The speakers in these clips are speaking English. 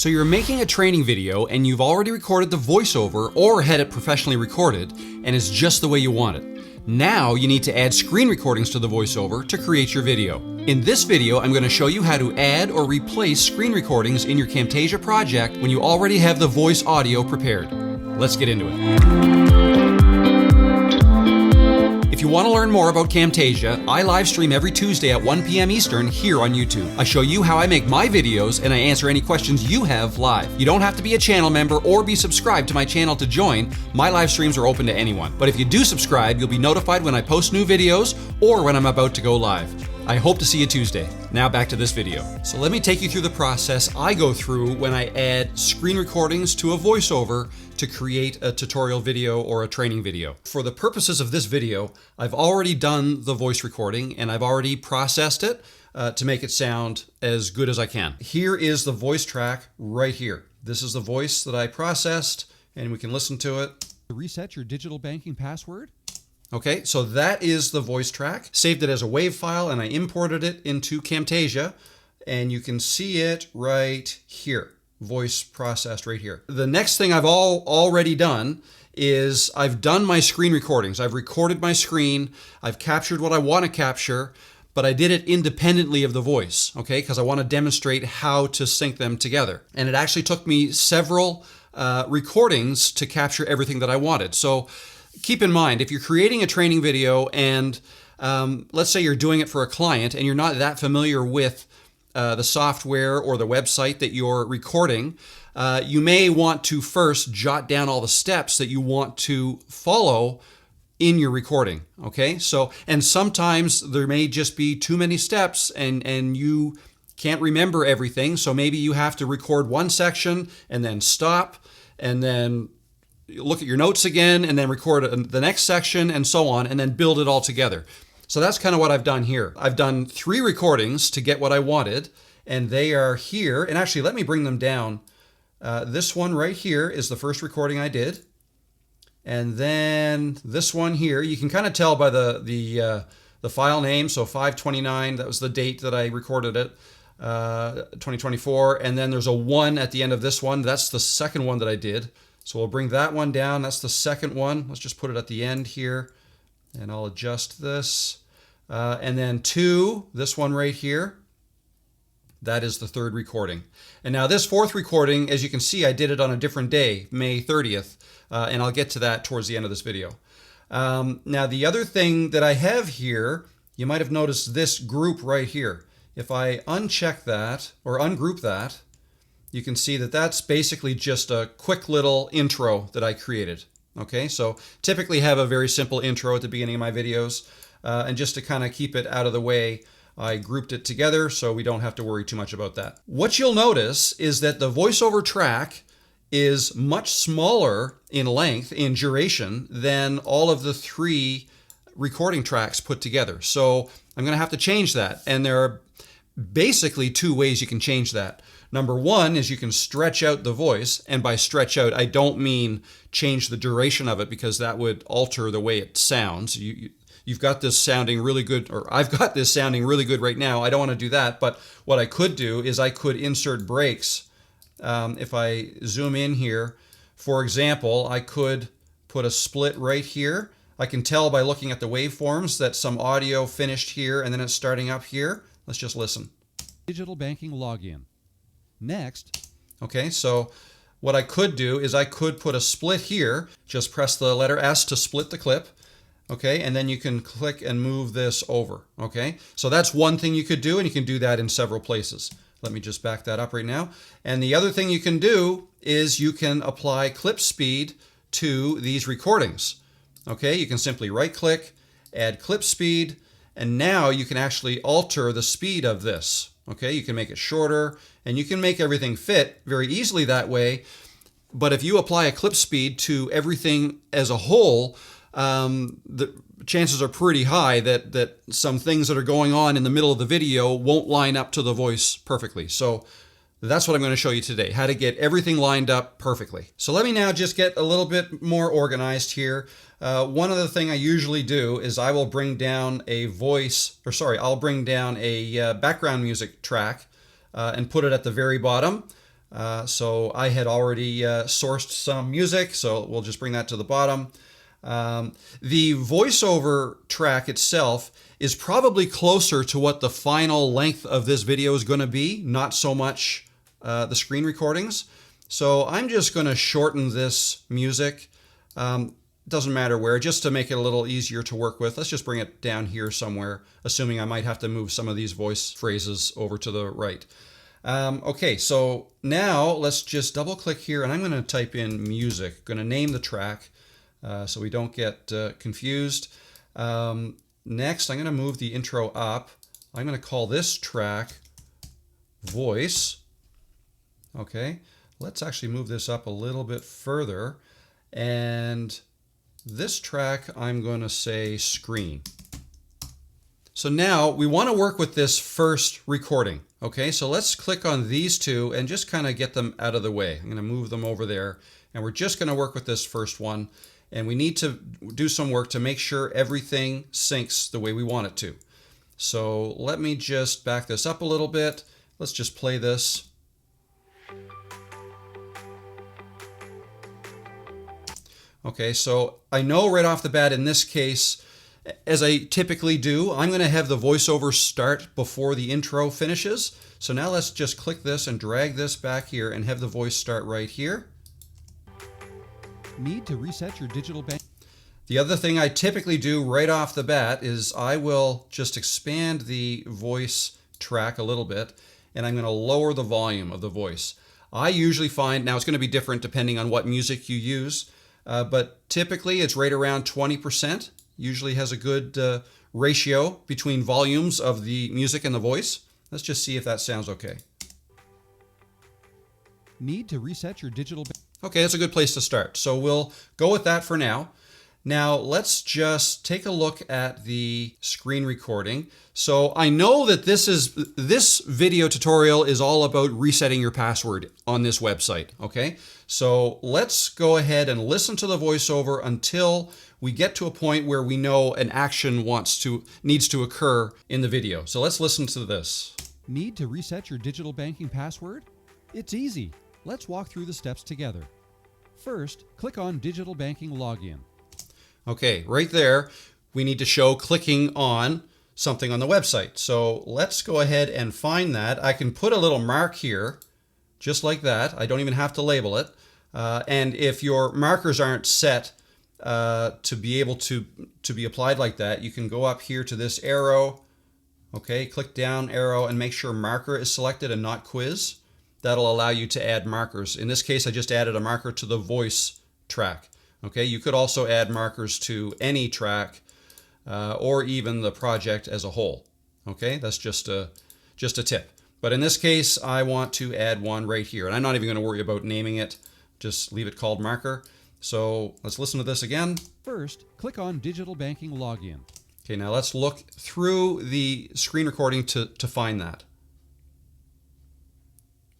So you're making a training video and you've already recorded the voiceover or had it professionally recorded and it's just the way you want it. Now you need to add screen recordings to the voiceover to create your video. In this video, I'm going to show you how to add or replace screen recordings in your Camtasia project when you already have the voice audio prepared. Let's get into it. If you want to learn more about Camtasia, I live stream every Tuesday at 1 p.m. Eastern here on YouTube. I show you how I make my videos and I answer any questions you have live. You don't have to be a channel member or be subscribed to my channel to join. My live streams are open to anyone. But if you do subscribe, you'll be notified when I post new videos or when I'm about to go live. I hope to see you Tuesday. Now back to this video. So let me take you through the process I go through when I add screen recordings to a voiceover to create a tutorial video or a training video. For the purposes of this video, I've already done the voice recording and I've already processed it to make it sound as good as I can. Here is the voice track right here. This is the voice that I processed and we can listen to it. Reset your digital banking password. Okay, so that is the voice track. Saved it as a WAV file and I imported it into Camtasia and you can see it right here. Voice processed right here. The next thing I've already done is I've done my screen recordings. I've recorded my screen. I've captured what I want to capture, but I did it independently of the voice, okay? Because I want to demonstrate how to sync them together. And it actually took me several recordings to capture everything that I wanted. So keep in mind, if you're creating a training video and let's say you're doing it for a client and you're not that familiar with the software or the website that you're recording, you may want to first jot down all the steps that you want to follow in your recording, okay? So, and sometimes there may just be too many steps and you can't remember everything, so maybe you have to record one section and then stop and then look at your notes again and then record the next section and so on and then build it all together. So that's kind of what I've done here. I've done 3 recordings to get what I wanted and they are here. And actually, let me bring them down. This one right here is the first recording I did. And then this one here, you can kind of tell by the file name. So 529, that was the date that I recorded it, 2024. And then there's a 1 at the end of this one. That's the second one that I did. So we'll bring that one down. That's the second one. Let's just put it at the end here. And I'll adjust this. And then 2, this one right here, that is the 3rd recording. And now this 4th recording, as you can see, I did it on a different day, May 30th, and I'll get to that towards the end of this video. Now the other thing that I have here, you might have noticed this group right here. If I uncheck that or ungroup that, you can see that that's basically just a quick little intro that I created. Okay, so typically have a very simple intro at the beginning of my videos, and just to kind of keep it out of the way, I grouped it together so we don't have to worry too much about that. What you'll notice is that the voiceover track is much smaller in length, in duration, than all of the 3 recording tracks put together. So I'm going to have to change that, and there are basically 2 ways you can change that. Number 1 is you can stretch out the voice, and by stretch out, I don't mean change the duration of it because that would alter the way it sounds. You've got this sounding really good, or I've got this sounding really good right now. I don't want to do that, but what I could do is I could insert breaks. If I zoom in here, for example, I could put a split right here. I can tell by looking at the waveforms that some audio finished here and then it's starting up here. Let's just listen. Digital banking login. Next. Okay, so what I could do is I could put a split here. Just press the letter S to split the clip. Okay, and then you can click and move this over. Okay, so that's one thing you could do, and you can do that in several places. Let me just back that up right now. And the other thing you can do is you can apply clip speed to these recordings. Okay, you can simply right click, add clip speed, and now you can actually alter the speed of this. Okay, you can make it shorter and you can make everything fit very easily that way. But if you apply a clip speed to everything as a whole, the chances are pretty high that some things that are going on in the middle of the video won't line up to the voice perfectly. So that's what I'm going to show you today, how to get everything lined up perfectly. So let me now just get a little bit more organized here. One other thing I usually do is I will bring down I'll bring down a background music track and put it at the very bottom. So I had already sourced some music, so we'll just bring that to the bottom. The voiceover track itself is probably closer to what the final length of this video is going to be, not so much the screen recordings. So I'm just going to shorten this music. Doesn't matter where, just to make it a little easier to work with. Let's just bring it down here somewhere, assuming I might have to move some of these voice phrases over to the right. Okay, so now let's just double click here and I'm going to type in music. Going to name the track so we don't get confused. Next, I'm going to move the intro up. I'm going to call this track voice. Okay, let's actually move this up a little bit further. And this track, I'm going to say screen. So now we want to work with this first recording. Okay, so let's click on these two and just kind of get them out of the way. I'm going to move them over there and we're just going to work with this first one. And we need to do some work to make sure everything syncs the way we want it to. So let me just back this up a little bit. Let's just play this. Okay, so I know right off the bat in this case, as I typically do, I'm going to have the voiceover start before the intro finishes. So now let's just click this and drag this back here and have the voice start right here. Need to reset your digital bank. The other thing I typically do right off the bat is I will just expand the voice track a little bit and I'm going to lower the volume of the voice. I usually find, now it's going to be different depending on what music you use, but typically it's right around 20%. Usually has a good ratio between volumes of the music and the voice. Let's just see if that sounds okay. Need to reset your digital bank. Okay, that's a good place to start. So we'll go with that for now. Now let's just take a look at the screen recording. So I know that this video tutorial is all about resetting your password on this website, okay? So let's go ahead and listen to the voiceover until we get to a point where we know an action needs to occur in the video. So let's listen to this. Need to reset your digital banking password? It's easy. Let's walk through the steps together. First, click on Digital Banking Login. Okay, right there, we need to show clicking on something on the website. So let's go ahead and find that. I can put a little mark here, just like that. I don't even have to label it. And if your markers aren't set to be able to be applied like that, you can go up here to this arrow. Okay, click down arrow and make sure marker is selected and not quiz. That'll allow you to add markers. In this case, I just added a marker to the voice track. Okay, you could also add markers to any track or even the project as a whole. Okay, that's just a tip. But in this case, I want to add one right here. And I'm not even going to worry about naming it. Just leave it called marker. So let's listen to this again. First, click on Digital Banking Login. Okay, now let's look through the screen recording to find that.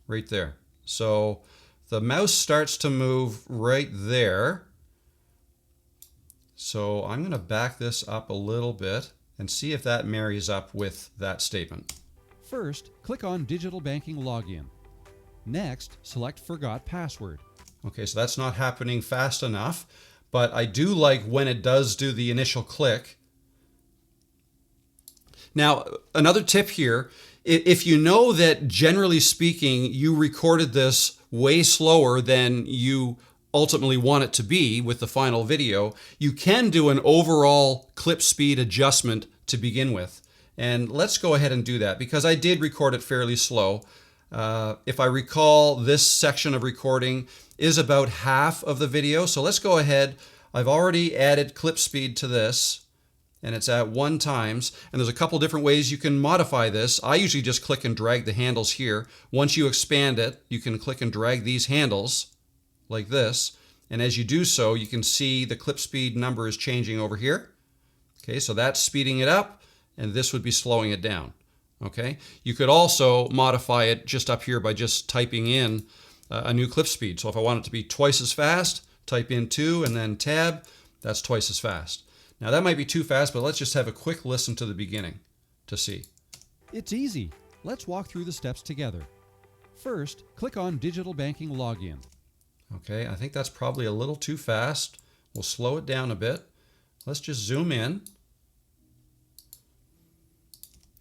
Right there. So the mouse starts to move right there. So I'm going to back this up a little bit and see if that marries up with that statement. First, click on Digital Banking Login. Next, select Forgot Password. Okay, so that's not happening fast enough, but I do like when it does do the initial click. Now, another tip here, if you know that generally speaking, you recorded this way slower than you ultimately want it to be with the final video, you can do an overall clip speed adjustment to begin with. And let's go ahead and do that because I did record it fairly slow. If I recall, this section of recording is about half of the video. So let's go ahead. I've already added clip speed to this and it's at 1 times. And there's a couple different ways you can modify this. I usually just click and drag the handles here. Once you expand it, you can click and drag these handles like this. And as you do so, you can see the clip speed number is changing over here. Okay, so that's speeding it up and this would be slowing it down. Okay, you could also modify it just up here by just typing in a new clip speed. So if I want it to be twice as fast, type in 2 and then tab, that's twice as fast. Now that might be too fast, but let's just have a quick listen to the beginning to see. It's easy. Let's walk through the steps together. First, click on Digital Banking Login. Okay, I think that's probably a little too fast. We'll slow it down a bit. Let's just zoom in.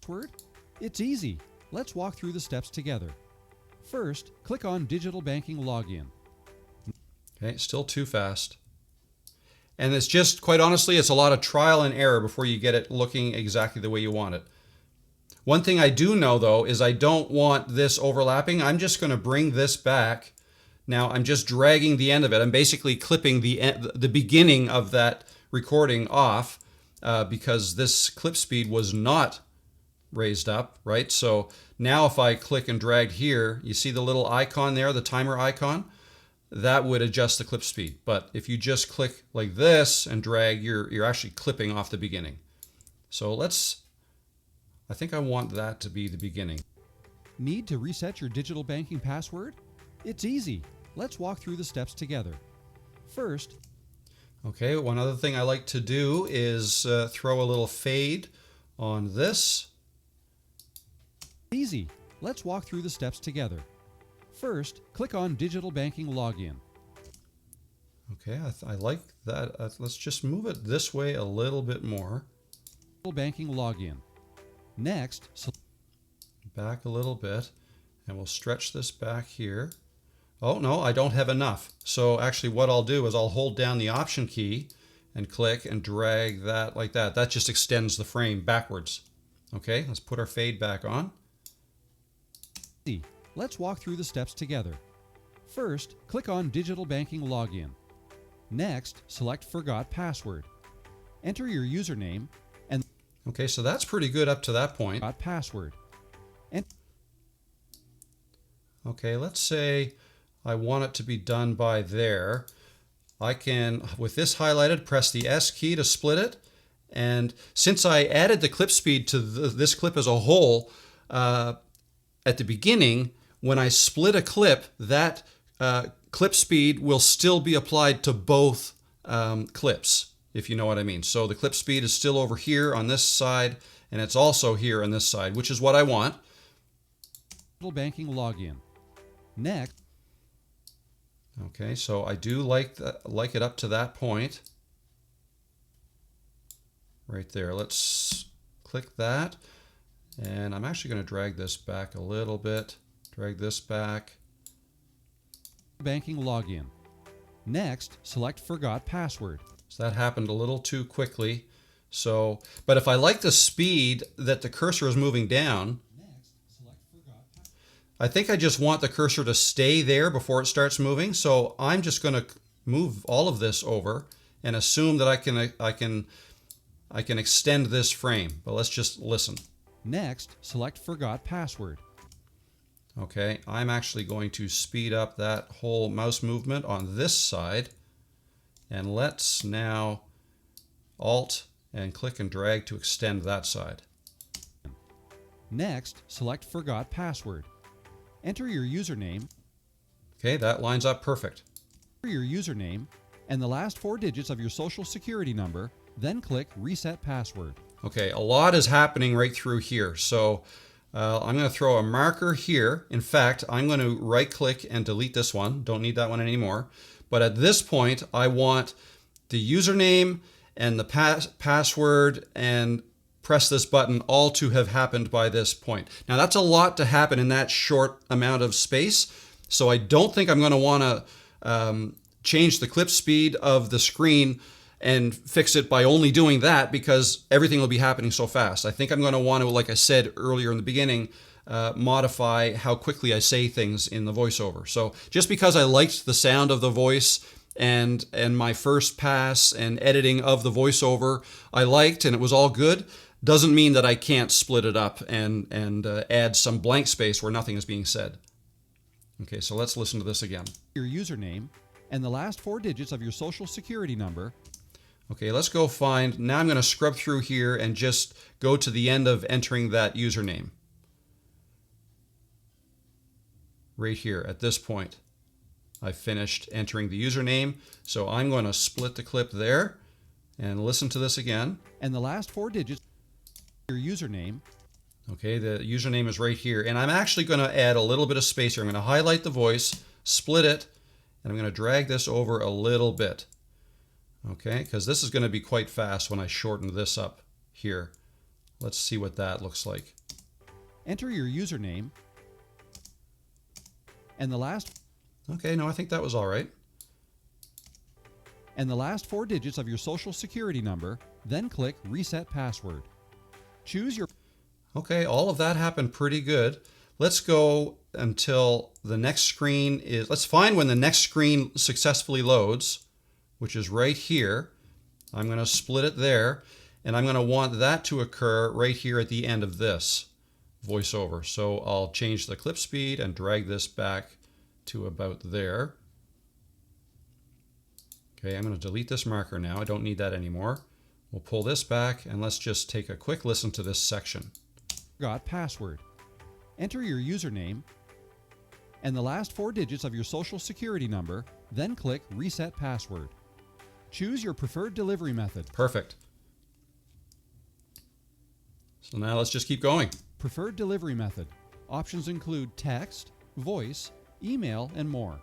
Password? It's easy. Let's walk through the steps together. First, click on Digital Banking Login. Okay, still too fast. And it's just, quite honestly, it's a lot of trial and error before you get it looking exactly the way you want it. One thing I do know, though, is I don't want this overlapping. I'm just going to bring this back. Now, I'm just dragging the end of it. I'm basically clipping the beginning of that recording off because this clip speed was not raised up, right? So now if I click and drag here, you see the little icon there, the timer icon? That would adjust the clip speed. But if you just click like this and drag, you're actually clipping off the beginning. So I think I want that to be the beginning. Need to reset your digital banking password? It's easy. Let's walk through the steps together. First, okay, one other thing I like to do is throw a little fade on this. Easy. Let's walk through the steps together. First, click on Digital Banking Login. Okay, I like that. Let's just move it this way a little bit more. Digital Banking Login. Next, back a little bit, and we'll stretch this back here. Oh, no, I don't have enough. So actually what I'll do is I'll hold down the Option key and click and drag that like that. That just extends the frame backwards. Okay, let's put our fade back on. Let's walk through the steps together. First, click on Digital Banking Login. Next, select Forgot Password. Enter your username and okay, so that's pretty good up to that point. Forgot Password. Okay, let's say I want it to be done by there. I can, with this highlighted, press the S key to split it. And since I added the clip speed to this clip as a whole at the beginning, when I split a clip, that clip speed will still be applied to both clips, if you know what I mean. So the clip speed is still over here on this side, and it's also here on this side, which is what I want. Digital Banking Login. Next. Okay, so I do like it up to that point. Right there. Let's click that. And I'm actually going to drag this back a little bit. Drag this back. Banking Login. Next, select Forgot Password. So that happened a little too quickly. So, but if I like the speed that the cursor is moving down, I think I just want the cursor to stay there before it starts moving. So I'm just going to move all of this over and assume that I can extend this frame. But let's just listen. Next, select Forgot Password. Okay, I'm actually going to speed up that whole mouse movement on this side. And let's now Alt and click and drag to extend that side. Next, select Forgot Password. Enter your username. Okay, that lines up perfect. Enter your username and the last 4 digits of your social security number, then click Reset Password. Okay, a lot is happening right through here. So I'm going to throw a marker here. In fact, I'm going to right click and delete this one. Don't need that one anymore. But at this point, I want the username and the password and press this button all to have happened by this point. Now that's a lot to happen in that short amount of space. So I don't think I'm going to want to change the clip speed of the screen and fix it by only doing that because everything will be happening so fast. I think I'm going to want to, like I said earlier in the beginning, modify how quickly I say things in the voiceover. So just because I liked the sound of the voice and my first pass and editing of the voiceover I liked and it was all good, doesn't mean that I can't split it up and add some blank space where nothing is being said. Okay, so let's listen to this again. Your username and the last 4 digits of your social security number. Okay, let's go find, now I'm going to scrub through here and just go to the end of entering that username. Right here at this point, I've finished entering the username. So I'm going to split the clip there and listen to this again. And the last 4 digits, your username. Okay, the username is right here. And I'm actually going to add a little bit of space here. I'm going to highlight the voice, split it, and I'm going to drag this over a little bit. Okay, because this is going to be quite fast when I shorten this up here. Let's see what that looks like. Enter your username and the last. Okay, no, I think that was all right. And the last 4 digits of your social security number, then click Reset Password. Choose your. Okay, all of that happened pretty good. Let's go until the next screen is, let's find when the next screen successfully loads, which is right here. I'm going to split it there, and I'm going to want that to occur right here at the end of this voiceover. So I'll change the clip speed and drag this back to about there. Okay, I'm going to delete this marker now. I don't need that anymore. We'll pull this back, and let's just take a quick listen to this section. Forgot password. Enter your username and the last 4 digits of your social security number, then click Reset Password. Choose your preferred delivery method. Perfect. So now let's just keep going. Preferred delivery method. Options include text, voice, email, and more.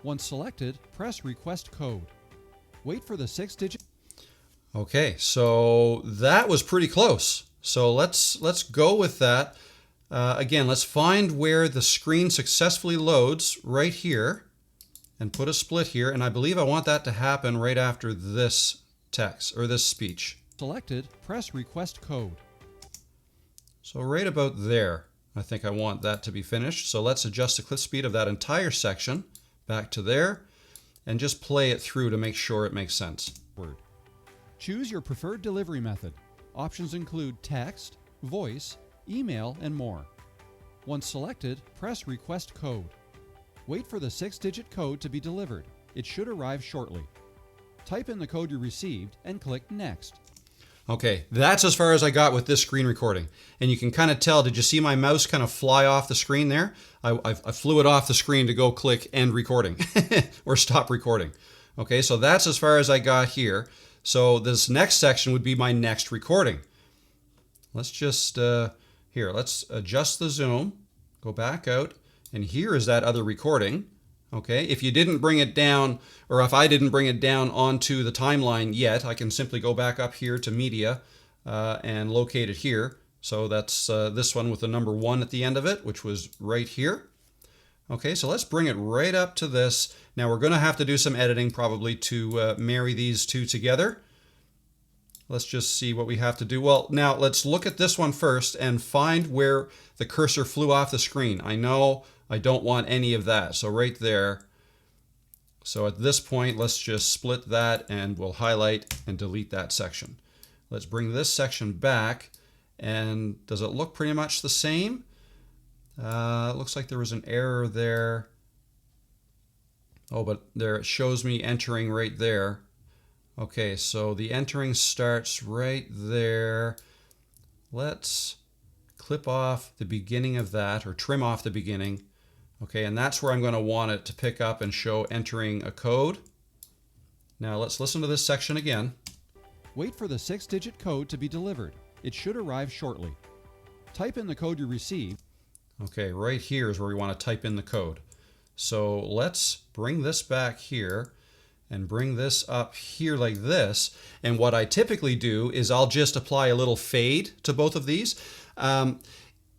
Once selected, press Request Code. Wait for the 6-digit. Okay, so that was pretty close. So let's go with that. Again, let's find where the screen successfully loads right here and put a split here. And I believe I want that to happen right after this text or this speech. Selected, press Request Code. So right about there, I think I want that to be finished. So let's adjust the clip speed of that entire section back to there and just play it through to make sure it makes sense. Word. Choose your preferred delivery method. Options include text, voice, email, and more. Once selected, press Request Code. Wait for the 6-digit code to be delivered. It should arrive shortly. Type in the code you received and click Next. Okay, that's as far as I got with this screen recording. And you can kind of tell, did you see my mouse kind of fly off the screen there? I flew it off the screen to go click End Recording or Stop Recording. Okay, so that's as far as I got here. So this next section would be my next recording. Let's just, here, let's adjust the zoom, go back out, and here is that other recording. Okay, if you didn't bring it down, or if I didn't bring it down onto the timeline yet, I can simply go back up here to Media and locate it here. So that's this one with the number 1 at the end of it, which was right here. Okay, so let's bring it right up to this. Now we're going to have to do some editing probably to marry these two together. Let's just see what we have to do. Well, now let's look at this one first and find where the cursor flew off the screen. I know I don't want any of that, so right there. So at this point, let's just split that and we'll highlight and delete that section. Let's bring this section back, and does it look pretty much the same? It looks like there was an error there. Oh, but there it shows me entering right there. Okay, so the entering starts right there. Let's clip off the beginning of that, or trim off the beginning. Okay, and that's where I'm going to want it to pick up and show entering a code. Now let's listen to this section again. Wait for the 6-digit code to be delivered. It should arrive shortly. Type in the code you received. Okay, right here is where we want to type in the code. So let's bring this back here and bring this up here like this. And what I typically do is I'll just apply a little fade to both of these.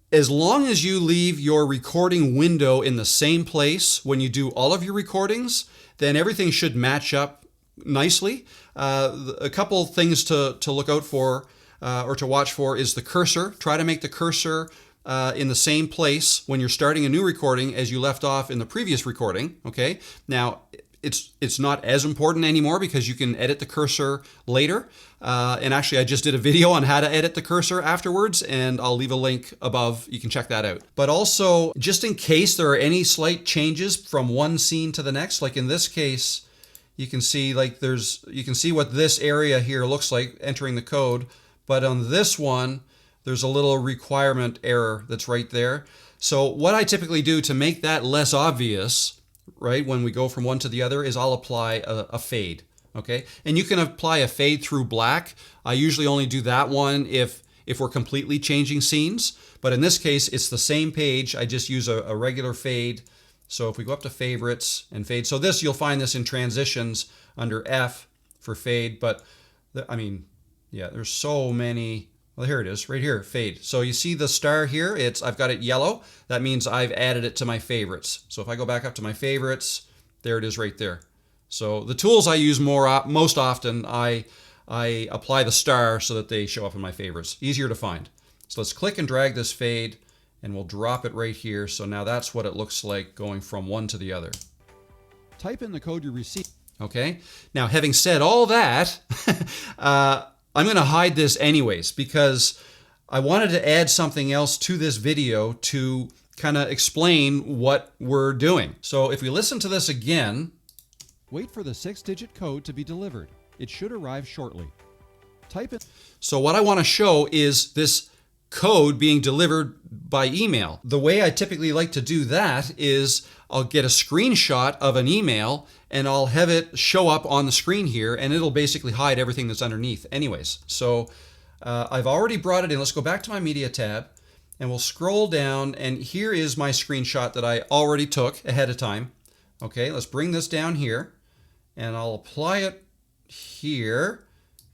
As long as you leave your recording window in the same place when you do all of your recordings, then everything should match up nicely. A couple things to look out for or to watch for is the cursor. Try to make the cursor in the same place when you're starting a new recording as you left off in the previous recording. Okay. Now, it's not as important anymore because you can edit the cursor later. And actually, I just did a video on how to edit the cursor afterwards, and I'll leave a link above. You can check that out. But also, just in case there are any slight changes from one scene to the next, like in this case, you can see you can see what this area here looks like entering the code. But on this one, there's a little requirement error that's right there. So what I typically do to make that less obvious, right, when we go from one to the other, is I'll apply a fade. Okay, and you can apply a fade through black. I usually only do that one if if we're completely changing scenes. But in this case, it's the same page. I just use a regular fade. So if we go up to favorites and fade, so this, you'll find this in transitions under F for fade. But I mean, yeah, there's so many. Well, here it is, right here, fade. So you see the star here, I've got it yellow. That means I've added it to my favorites. So if I go back up to my favorites, there it is right there. So the tools I use most often, I apply the star so that they show up in my favorites. Easier to find. So let's click and drag this fade, and we'll drop it right here. So now that's what it looks like going from one to the other. Type in the code you received. Okay, now having said all that, I'm going to hide this anyways because I wanted to add something else to this video to kind of explain what we're doing. So if we listen to this again, wait for the 6-digit code to be delivered. It should arrive shortly. Type it. So what I want to show is this code being delivered by email. The way I typically like to do that is I'll get a screenshot of an email and I'll have it show up on the screen here, and it'll basically hide everything that's underneath anyways. So I've already brought it in. Let's go back to my media tab and we'll scroll down, and here is my screenshot that I already took ahead of time. Okay, let's bring this down here and I'll apply it here,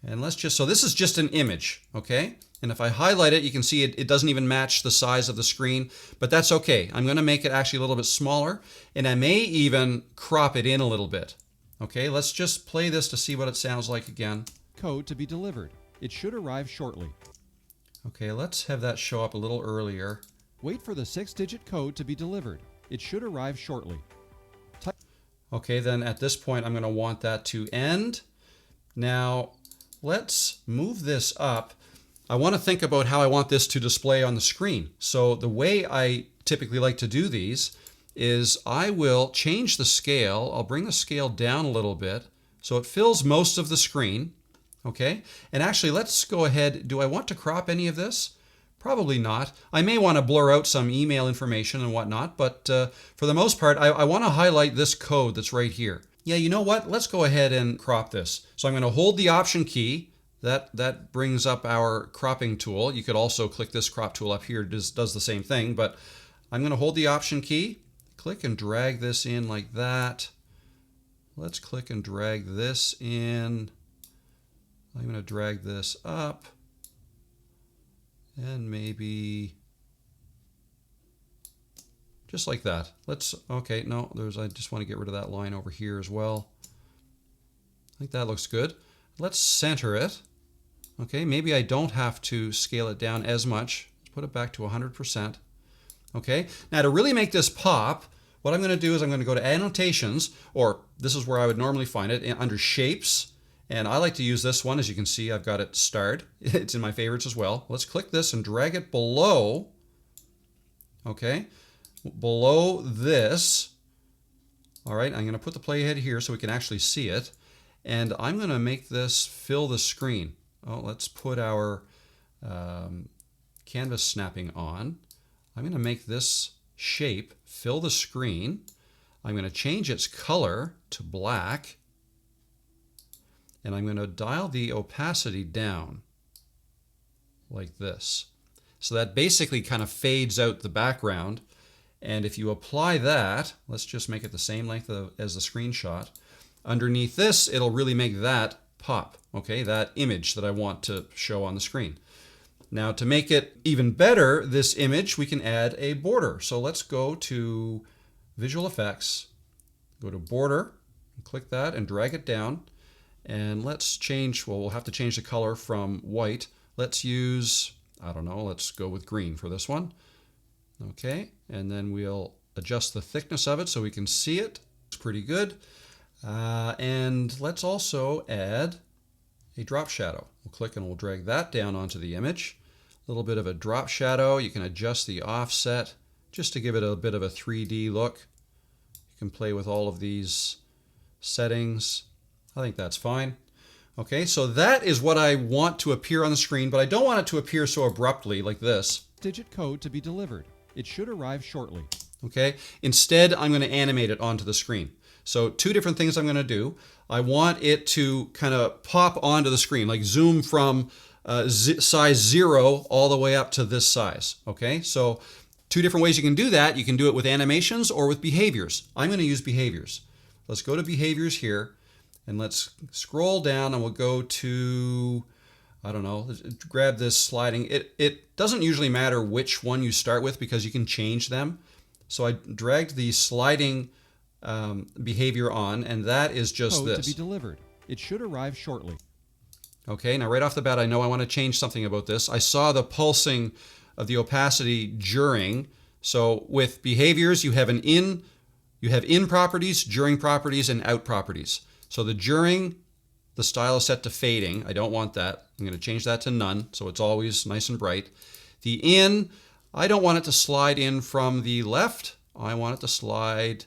and let's just, so this is just an image, okay? And if I highlight it, you can see it doesn't even match the size of the screen, but that's okay. I'm going to make it actually a little bit smaller, and I may even crop it in a little bit. Okay, let's just play this to see what it sounds like again. Code to be delivered. It should arrive shortly. Okay, let's have that show up a little earlier. Wait for the 6-digit code to be delivered. It should arrive shortly. Okay, then at this point, I'm going to want that to end. Now, let's move this up. I want to think about how I want this to display on the screen. So the way I typically like to do these is I will change the scale. I'll bring the scale down a little bit so it fills most of the screen. Okay, and actually let's go ahead. Do I want to crop any of this? Probably not. I may want to blur out some email information and whatnot, but for the most part, I want to highlight this code that's right here. Yeah, you know what? Let's go ahead and crop this. So I'm going to hold the Option key. That brings up our cropping tool. You could also click this crop tool up here. It does the same thing, but I'm going to hold the Option key, click and drag this in like that. Let's click and drag this in. I'm going to drag this up, and maybe just like that. Okay, no, I just want to get rid of that line over here as well. I think that looks good. Let's center it. Okay, maybe I don't have to scale it down as much. Let's put it back to 100%. Okay, now to really make this pop, what I'm going to do is I'm going to go to Annotations, or this is where I would normally find it, under Shapes. And I like to use this one. As you can see, I've got it starred. It's in my favorites as well. Let's click this and drag it below. Okay, below this. All right, I'm going to put the playhead here so we can actually see it. And I'm going to make this fill the screen. Oh, let's put our canvas snapping on. I'm going to make this shape fill the screen. I'm going to change its color to black. And I'm going to dial the opacity down like this. So that basically kind of fades out the background. And if you apply that, let's just make it the same length as the screenshot. Underneath this, it'll really make that pop, okay? That image that I want to show on the screen. Now to make it even better, this image, we can add a border. So let's go to Visual Effects, go to Border, and click that and drag it down. And let's change, well, we'll have to change the color from white. Let's use, I don't know, let's go with green for this one. Okay, and then we'll adjust the thickness of it so we can see it. It's pretty good. And let's also add a drop shadow. We'll click and we'll drag that down onto the image. A little bit of a drop shadow. You can adjust the offset just to give it a bit of a 3D look. You can play with all of these settings. I think that's fine. Okay, so that is what I want to appear on the screen, but I don't want it to appear so abruptly like this. Digit code to be delivered. It should arrive shortly. Okay, instead I'm going to animate it onto the screen. So two different things I'm going to do. I want it to kind of pop onto the screen, like zoom from size 0 all the way up to this size. Okay, so two different ways you can do that. You can do it with animations or with behaviors. I'm going to use behaviors. Let's go to behaviors here, and let's scroll down, and we'll go to, I don't know, let's grab this sliding. It doesn't usually matter which one you start with because you can change them. So I dragged the sliding behavior on, and that is just Code this. to be delivered. It should arrive shortly. Okay, now right off the bat, I know I want to change something about this. I saw the pulsing of the opacity during. So with behaviors, you have in properties, during properties, and out properties. So the during, the style is set to fading. I don't want that. I'm going to change that to none, so it's always nice and bright. The in, I don't want it to slide in from the left. I want it to slide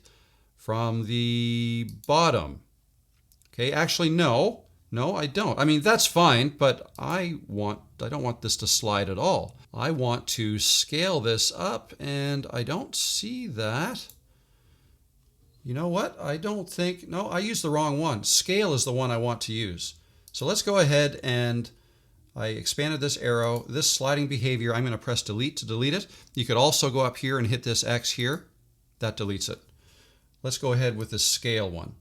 from the bottom. Okay, actually, no, I don't. I mean, that's fine, but I don't want this to slide at all. I want to scale this up, and I don't see that. You know what? No, I used the wrong one. Scale is the one I want to use. So let's go ahead, and I expanded this arrow. This sliding behavior, I'm going to press delete to delete it. You could also go up here and hit this X here. That deletes it. Let's go ahead with the scale one.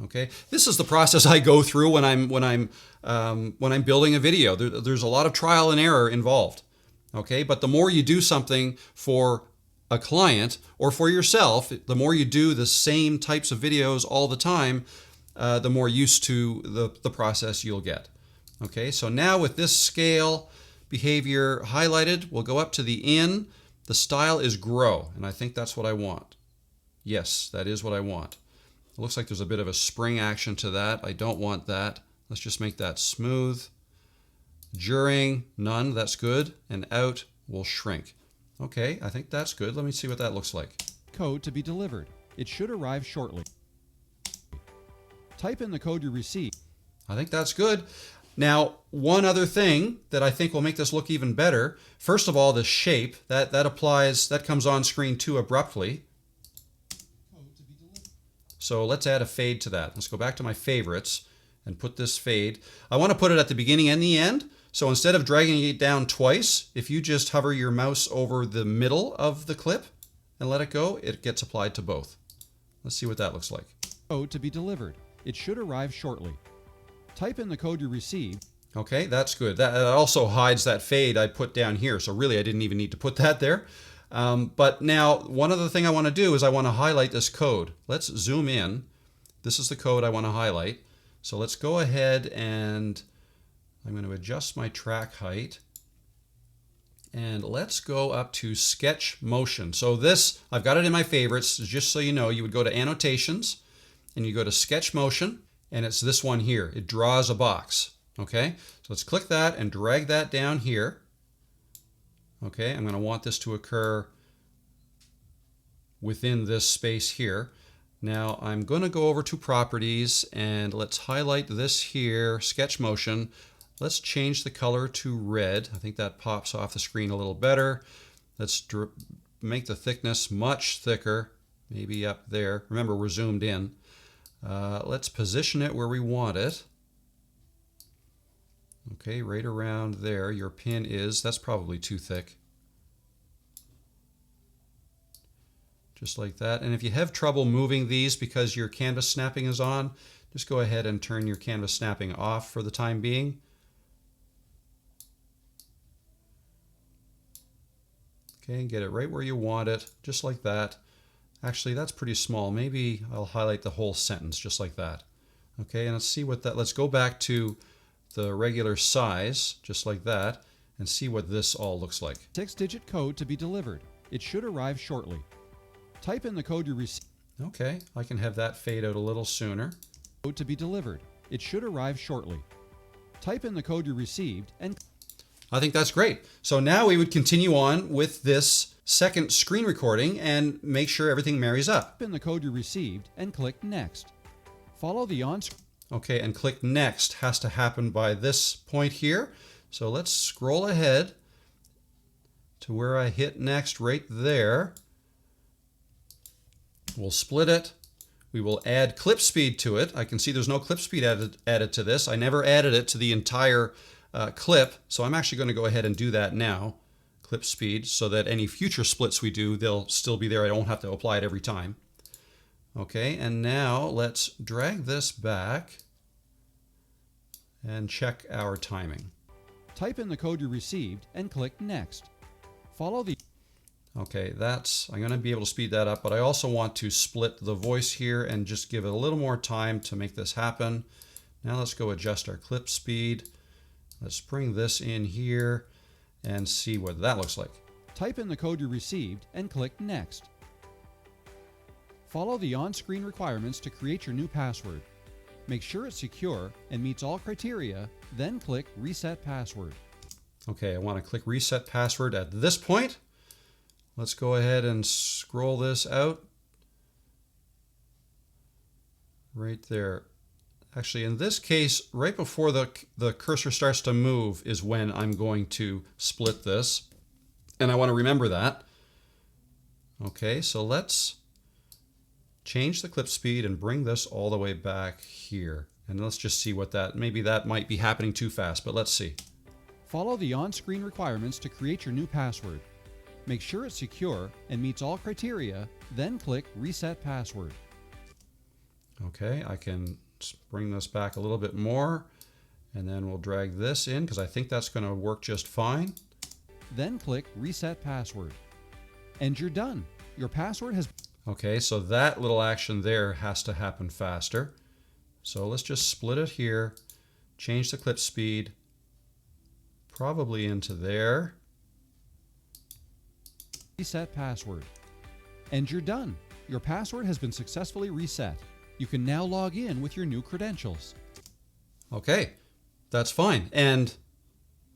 Okay, this is the process I go through when I'm building a video. There's a lot of trial and error involved. Okay, but the more you do something for a client or for yourself, the more you do the same types of videos all the time, the more used to the process you'll get. Okay, so now with this scale behavior highlighted, we'll go up to the in. The style is grow, and I think that's what I want. Yes, that is what I want. It looks like there's a bit of a spring action to that. I don't want that. Let's just make that smooth. During, none, that's good. And out will shrink. Okay, I think that's good. Let me see what that looks like. Code to be delivered. It should arrive shortly. Type in the code you received. I think that's good. Now, one other thing that I think will make this look even better. First of all, the shape, that comes on screen too abruptly. So let's add a fade to that. Let's go back to my favorites and put this fade. I want to put it at the beginning and the end. So instead of dragging it down twice, if you just hover your mouse over the middle of the clip and let it go, it gets applied to both. Let's see what that looks like. Code to be delivered. It should arrive shortly. Type in the code you received. Okay, that's good. That also hides that fade I put down here. So really, I didn't even need to put that there. But now, one other thing I want to do is I want to highlight this code. Let's zoom in. This is the code I want to highlight. So let's go ahead, and I'm going to adjust my track height. And let's go up to sketch motion. So this, I've got it in my favorites. Just so you know, you would go to annotations and you go to sketch motion, and it's this one here. It draws a box. Okay, so let's click that and drag that down here. Okay, I'm going to want this to occur within this space here. Now I'm going to go over to properties, and let's highlight this here, sketch motion. Let's change the color to red. I think that pops off the screen a little better. Let's make the thickness much thicker, maybe up there. Remember, we're zoomed in. Let's position it where we want it. Okay, right around there, your pin is. That's probably too thick. Just like that. And if you have trouble moving these because your canvas snapping is on, just go ahead and turn your canvas snapping off for the time being. Okay, and get it right where you want it, just like that. Actually, that's pretty small. Maybe I'll highlight the whole sentence just like that. Okay, and let's see what that, let's go back to the regular size, just like that, and see what this all looks like. 6-digit code to be delivered. It should arrive shortly. Type in the code you received. Okay, I can have that fade out a little sooner. Code to be delivered. It should arrive shortly. Type in the code you received and... I think that's great. So now we would continue on with this second screen recording and make sure everything marries up. Type in the code you received and click Next. Follow the on-screen... Okay, and click Next has to happen by this point here. So let's scroll ahead to where I hit Next right there. We'll split it. We will add clip speed to it. I can see there's no clip speed added to this. I never added it to the entire clip, so I'm actually going to go ahead and do that now. Clip speed, so that any future splits we do, they'll still be there. I don't have to apply it every time. Okay, and now let's drag this back and check our timing. Type in the code you received and click Next. Follow the... Okay, I'm going to be able to speed that up, but I also want to split the voice here and just give it a little more time to make this happen. Now let's go adjust our clip speed. Let's bring this in here and see what that looks like. Type in the code you received and click Next. Follow the on-screen requirements to create your new password. Make sure it's secure and meets all criteria, then click Reset Password. Okay, I want to click Reset Password at this point. Let's go ahead and scroll this out. Right there. Actually, in this case, right before the cursor starts to move is when I'm going to split this. And I want to remember that. Okay, so let's change the clip speed and bring this all the way back here. And let's just see what maybe that might be happening too fast, but let's see. Follow the on-screen requirements to create your new password. Make sure it's secure and meets all criteria, then click Reset Password. Okay, I can bring this back a little bit more, and then we'll drag this in because I think that's going to work just fine. Then click Reset Password. And you're done. Your password has... Okay, so that little action there has to happen faster. So let's just split it here, change the clip speed, probably into there. Reset password. And you're done. Your password has been successfully reset. You can now log in with your new credentials. Okay, that's fine. And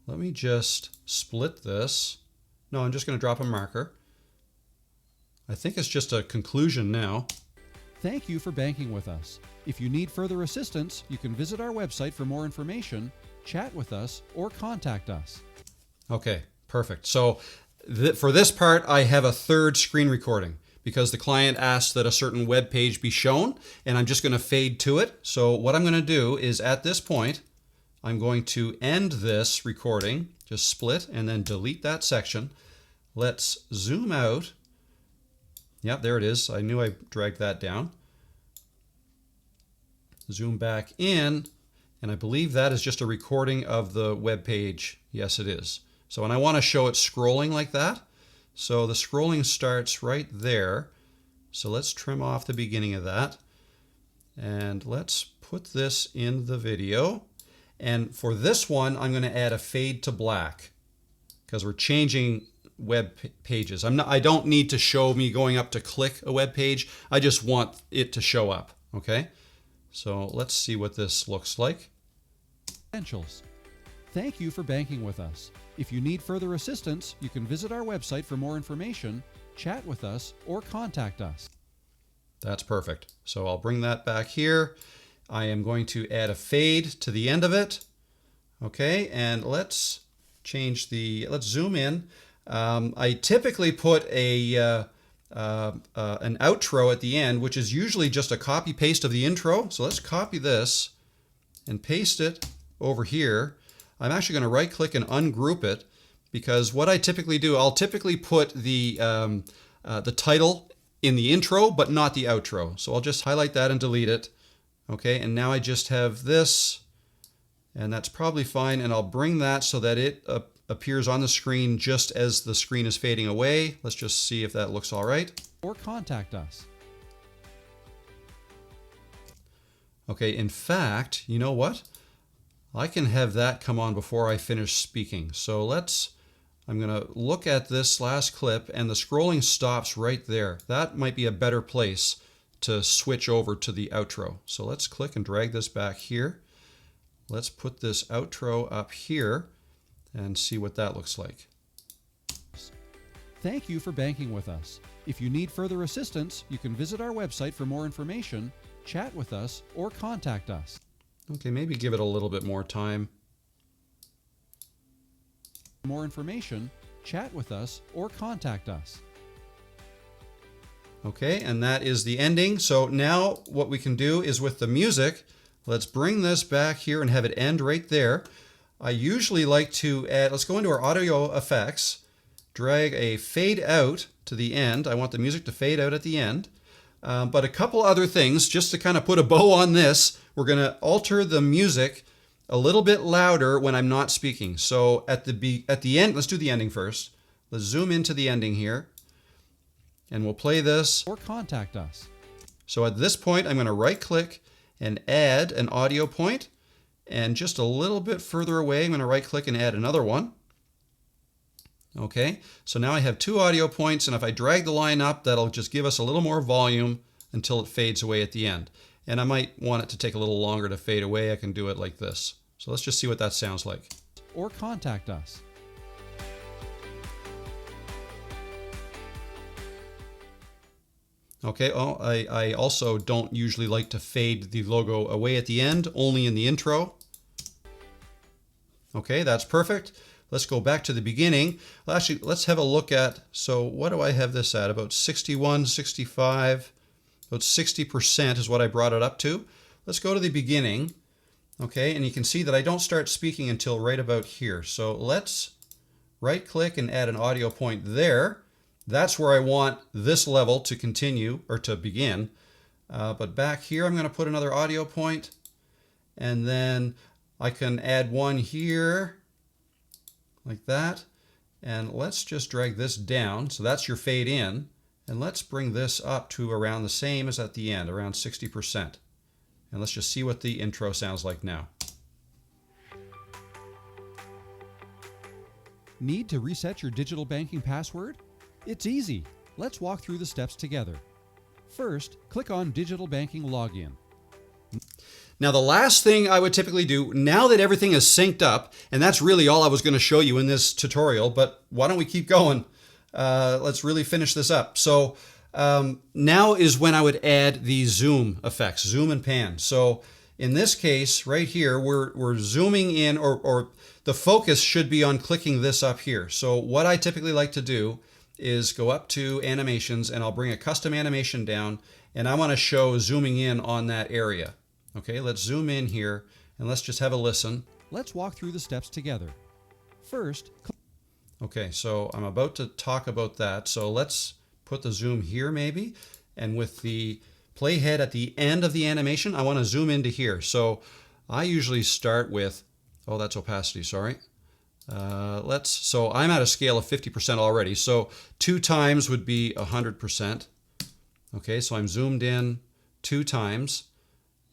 let me just split this. No, I'm just going to drop a marker. I think it's just a conclusion now. Thank you for banking with us. If you need further assistance, you can visit our website for more information, chat with us, or contact us. Okay, perfect. So for this part, I have a third screen recording because the client asked that a certain web page be shown, and I'm just going to fade to it. So what I'm going to do is at this point, I'm going to end this recording, just split, and then delete that section. Let's zoom out. Yep, there it is. I knew I dragged that down. Zoom back in, and I believe that is just a recording of the web page. Yes, it is. So, and I want to show it scrolling like that. So the scrolling starts right there. So let's trim off the beginning of that. And let's put this in the video. And for this one, I'm going to add a fade to black because we're changing web pages. I don't need to show me going up to click a web page. I just want it to show up. Okay. So let's see what this looks like. Credentials. Thank you for banking with us. If you need further assistance, you can visit our website for more information, chat with us, or contact us. That's perfect. So I'll bring that back here. I am going to add a fade to the end of it. Okay, and let's zoom in. I typically put an outro at the end, which is usually just a copy paste of the intro. So let's copy this and paste it over here. I'm actually going to right click and ungroup it because what I typically do, I'll typically put the title in the intro, but not the outro. So I'll just highlight that and delete it. Okay, and now I just have this, and that's probably fine. And I'll bring that so that it appears on the screen just as the screen is fading away. Let's just see if that looks all right. Or contact us. Okay, in fact, you know what? I can have that come on before I finish speaking. So I'm going to look at this last clip, and the scrolling stops right there. That might be a better place to switch over to the outro. So let's click and drag this back here. Let's put this outro up here and see what that looks like. Thank you for banking with us. If you need further assistance, you can visit our website for more information, chat with us, or contact us. Okay, maybe give it a little bit more time. For more information, chat with us, or contact us. Okay, and that is the ending. So now what we can do is with the music, let's bring this back here and have it end right there. I usually like to add, let's go into our audio effects, drag a fade out to the end. I want the music to fade out at the end. But a couple other things, just to kind of put a bow on this, we're going to alter the music a little bit louder when I'm not speaking. So at the end, let's do the ending first. Let's zoom into the ending here. And we'll play this. Or contact us. So at this point, I'm going to right click and add an audio point. And just a little bit further away, I'm going to right click and add another one. Okay, so now I have two audio points, and if I drag the line up, that'll just give us a little more volume until it fades away at the end. And I might want it to take a little longer to fade away. I can do it like this. So let's just see what that sounds like. Or contact us. Okay, I also don't usually like to fade the logo away at the end, only in the intro. Okay, that's perfect. Let's go back to the beginning. Well, actually, let's have a look at, so what do I have this at? About 61, 65, about 60% is what I brought it up to. Let's go to the beginning. Okay, and you can see that I don't start speaking until right about here. So let's right click and add an audio point there. That's where I want this level to continue or to begin. But back here, I'm going to put another audio point, and then I can add one here like that. And let's just drag this down. So that's your fade in. And let's bring this up to around the same as at the end, around 60%. And let's just see what the intro sounds like now. Need to reset your digital banking password? It's easy. Let's walk through the steps together. First, click on Digital Banking Login. Now, the last thing I would typically do, now that everything is synced up, and that's really all I was going to show you in this tutorial, but why don't we keep going? Let's really finish this up. So now is when I would add the zoom effects, zoom and pan. So in this case, right here, we're zooming in, or the focus should be on clicking this up here. So what I typically like to do is go up to animations, and I'll bring a custom animation down, and I want to show zooming in on that area. Okay, let's zoom in here, and let's just have a listen. Let's walk through the steps together. First, okay, so I'm about to talk about that. So let's put the zoom here maybe, and with the playhead at the end of the animation, I want to zoom into here. So I usually start with, oh, that's opacity, sorry. So I'm at a scale of 50% already. So 2 times would be 100%. Okay, so I'm zoomed in 2 times.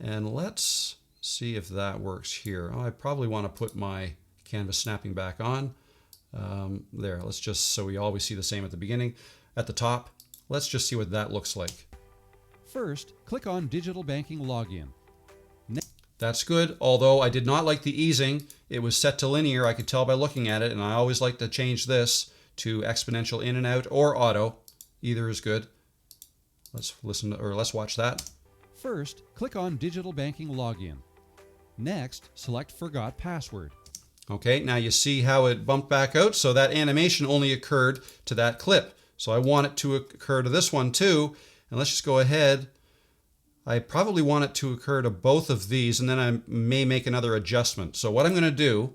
And let's see if that works here. Oh, I probably want to put my canvas snapping back on. There, let's just, so we always see the same at the beginning. At the top, let's just see what that looks like. First, click on Digital Banking Login. That's good, although I did not like the easing. It was set to linear, I could tell by looking at it, and I always like to change this to exponential in and out or auto. Either is good. Let's listen to, or let's watch that. First, click on Digital Banking Login. Next, select Forgot Password. Okay, now you see how it bumped back out, so that animation only occurred to that clip. So I want it to occur to this one too, and let's just go ahead. I probably want it to occur to both of these, and then I may make another adjustment. So what I'm going to do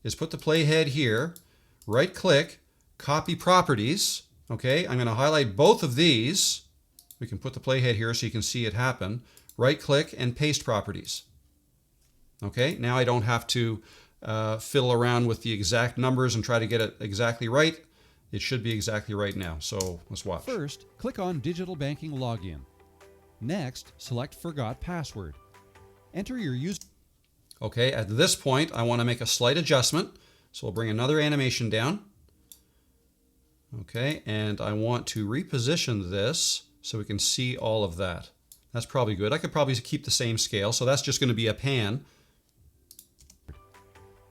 is put the playhead here, right click, copy properties. Okay, I'm going to highlight both of these. We can put the playhead here so you can see it happen. Right click and paste properties. Okay, now I don't have to fiddle around with the exact numbers and try to get it exactly right. It should be exactly right now. So let's watch. First, click on Digital Banking Login. Next, select Forgot Password. Enter your user. Okay, at this point, I want to make a slight adjustment. So we'll bring another animation down. Okay, and I want to reposition this so we can see all of that. That's probably good. I could probably keep the same scale, so that's just going to be a pan.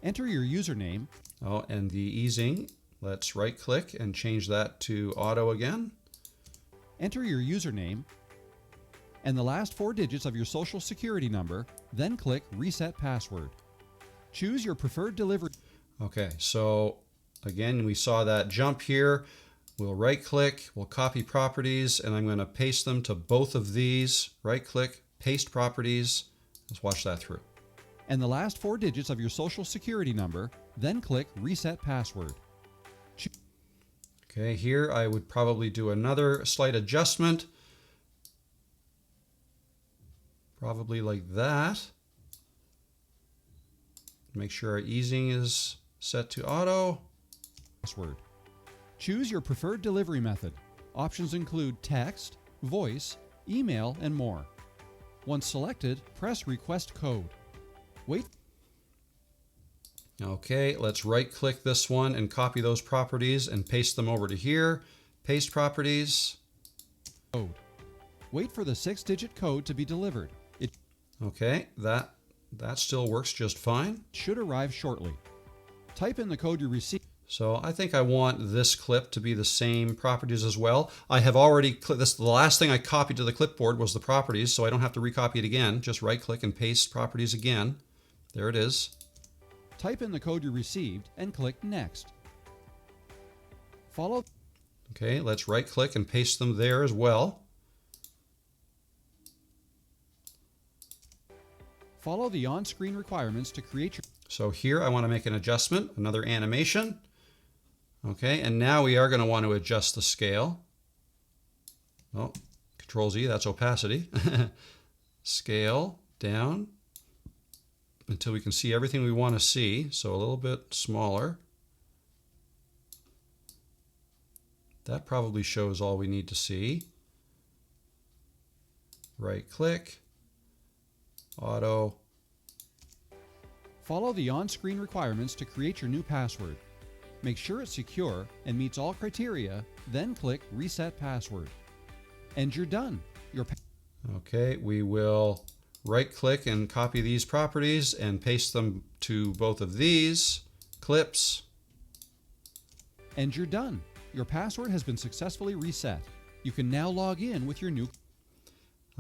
Enter your username. Oh, and the easing, let's right click and change that to auto again. Enter your username and the last 4 digits of your social security number, then click Reset Password. Choose your preferred delivery. Okay, so again, we saw that jump here. We'll right click, we'll copy properties, and I'm going to paste them to both of these. Right click, paste properties. Let's watch that through. and the last 4 digits of your social security number, then click Reset Password. Okay, here I would probably do another slight adjustment. Probably like that. Make sure our easing is set to auto. Password. Choose your preferred delivery method. Options include text, voice, email, and more. Once selected, press Request Code. Wait. Okay, let's right-click this one and copy those properties and paste them over to here. Paste properties. Code. Wait for the 6-digit code to be delivered. It Okay, that still works just fine. should arrive shortly. Type in the code you received. So I think I want this clip to be the same properties as well. I have already this. The last thing I copied to the clipboard was the properties, so I don't have to recopy it again. Just right-click and paste properties again. There it is. Type in the code you received and click Next. Follow. Okay, let's right-click and paste them there as well. Follow the on-screen requirements to create your. So here I want to make an adjustment, another animation. Okay, and now we are going to want to adjust the scale. Oh, Control Z, that's opacity. Scale down until we can see everything we want to see. So a little bit smaller. That probably shows all we need to see. Right click, auto. Follow the on-screen requirements to create your new password. Make sure it's secure and meets all criteria, then click Reset Password. And you're done. Okay, we will right-click and copy these properties and paste them to both of these clips. And you're done. Your password has been successfully reset. You can now log in with your new.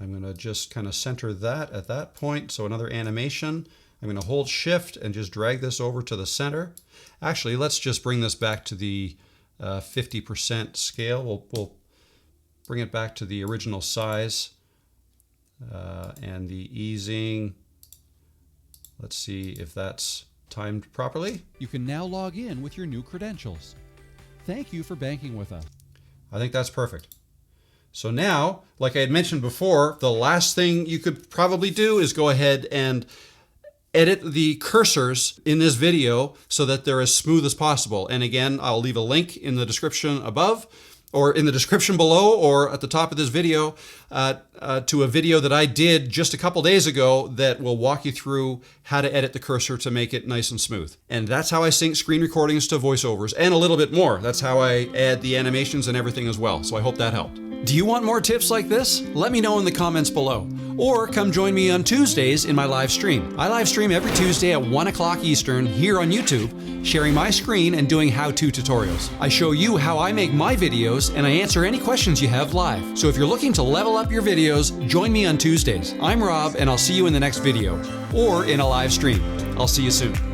I'm going to just kind of center that at that point. So another animation. I'm going to hold Shift and just drag this over to the center. Actually, let's just bring this back to the 50% scale. We'll bring it back to the original size. And the easing, let's see if that's timed properly. You can now log in with your new credentials. Thank you for banking with us. I think that's perfect. So now, like I had mentioned before, the last thing you could probably do is go ahead and edit the cursors in this video so that they're as smooth as possible. And again, I'll leave a link in the description above, or in the description below, or at the top of this video, to a video that I did just a couple days ago that will walk you through how to edit the cursor to make it nice and smooth. And that's how I sync screen recordings to voiceovers, and a little bit more. That's how I add the animations and everything as well. So I hope that helped. Do you want more tips like this? Let me know in the comments below. Or come join me on Tuesdays in my live stream. I live stream every Tuesday at 1 o'clock Eastern here on YouTube, sharing my screen and doing how-to tutorials. I show you how I make my videos and I answer any questions you have live. So if you're looking to level up your videos, join me on Tuesdays. I'm Rob and I'll see you in the next video or in a live stream. I'll see you soon.